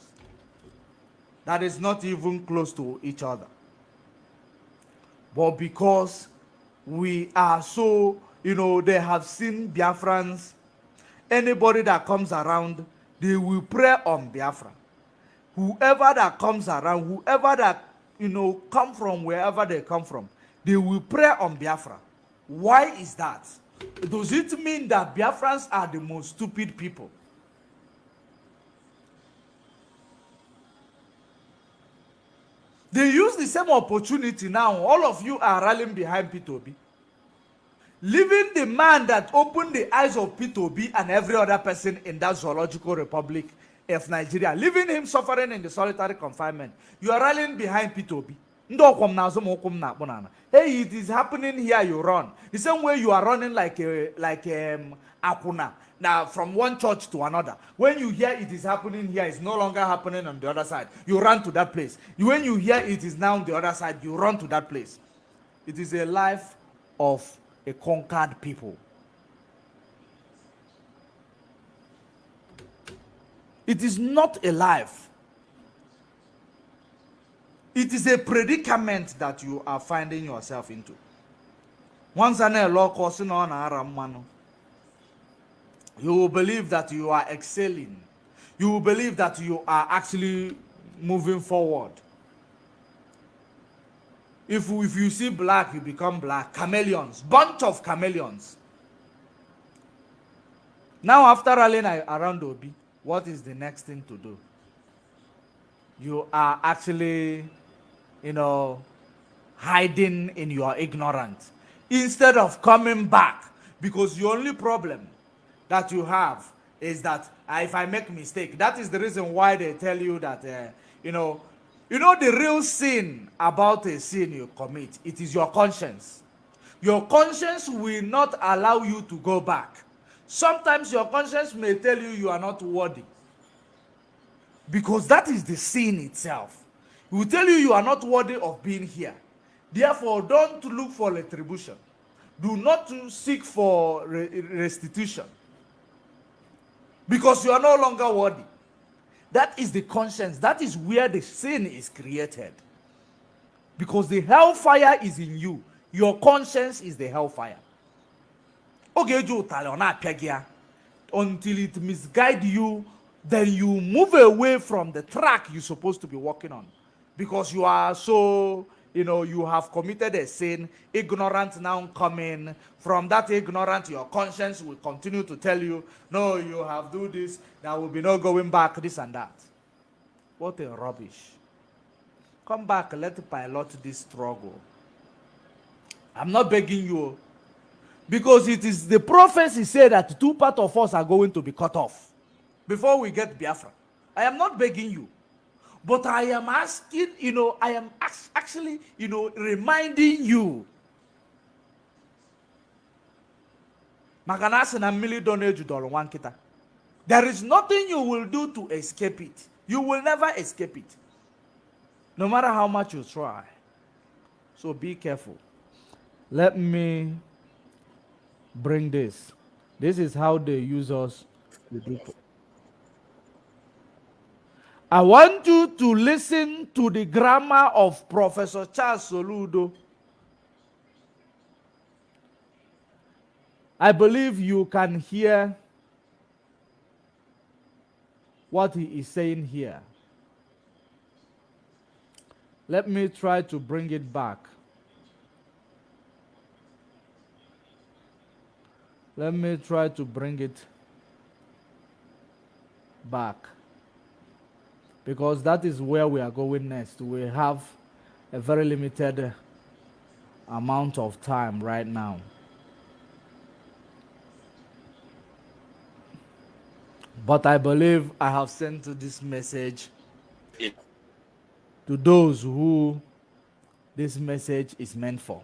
that is not even close to each other. But because we are so, they have seen Biafrans, anybody that comes around, they will pray on Biafra. Whoever that comes around, whoever that, come from wherever they come from, they will pray on Biafra. Why is that? Does it mean that Biafrans are the most stupid people? They use the same opportunity now. All of you are rallying behind P2B. Leaving the man that opened the eyes of P2B and every other person in that zoological republic of Nigeria, leaving him suffering in the solitary confinement. You are rallying behind P2B. Hey, it is happening here, you run. The same way you are running like Akuna. Now, from one church to another. When you hear it is happening here, it's no longer happening on the other side. You run to that place. When you hear it is now on the other side, you run to that place. It is a life of a conquered people. It is not a life. It is a predicament that you are finding yourself into. Once a law causing on Aramano, you will believe that you are excelling. You will believe that you are actually moving forward. If you see black, you become black. Chameleons, bunch of chameleons. Now, after rallying around Obi, what is the next thing to do? You are actually, hiding in your ignorance instead of coming back, because the only problem that you have is that if I make mistake, that is the reason why they tell you that the real sin about a sin you commit, it is your conscience. Your conscience will not allow you to go back. Sometimes your conscience may tell you you are not worthy, because that is the sin itself. It will tell you you are not worthy of being here. Therefore, don't look for retribution. Do not seek for restitution. because you are no longer worthy. That is the conscience. That is where the sin is created. Because the hellfire is in you. Your conscience is the hellfire. Okay, until it misguide you, then you move away from the track you're supposed to be walking on. Because you are so, you have committed a sin, ignorant now coming. From that ignorant, your conscience will continue to tell you, no, you have do this, there will be no going back, this and that. What a rubbish. Come back, let's pilot this struggle. I'm not begging you, because it is the prophecy said that 2 parts of us are going to be cut off before we get Biafra. I am not begging you, but I am asking, I am actually, reminding you. There is nothing you will do to escape it. You will never escape it, no matter how much you try. So be careful. Let me bring this. This is how they use us. I want you to listen to the grammar of Professor Charles Soludo. I believe you can hear what he is saying here. Let me try to bring it back. Let me try to bring it back, because that is where we are going next. We have a very limited amount of time right now. But I believe I have sent this message to those who this message is meant for.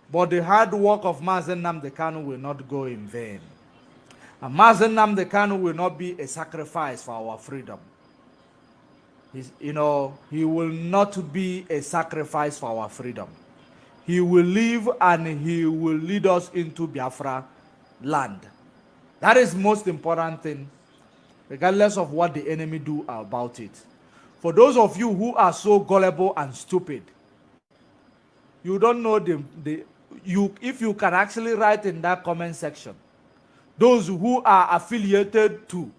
But the hard work of Mazen Nnamdi Kanu will not go in vain. And Mazen Nnamdi Kanu will not be a sacrifice for our freedom. He will not be a sacrifice for our freedom. He will live and he will lead us into Biafra land. That is the most important thing, regardless of what the enemy do about it. For those of you who are so gullible and stupid, you don't know if you can actually write in that comment section, those who are affiliated to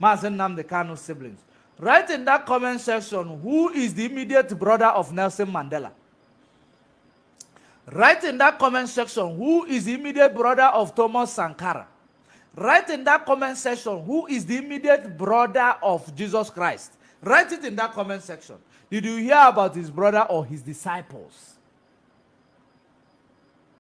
Mazen Nnamdi Kanu siblings, write in that comment section who is the immediate brother of Nelson Mandela. Write in that comment section who is the immediate brother of Thomas Sankara. Write in that comment section who is the immediate brother of Jesus Christ. Write it in that comment section. Did you hear about his brother or his disciples?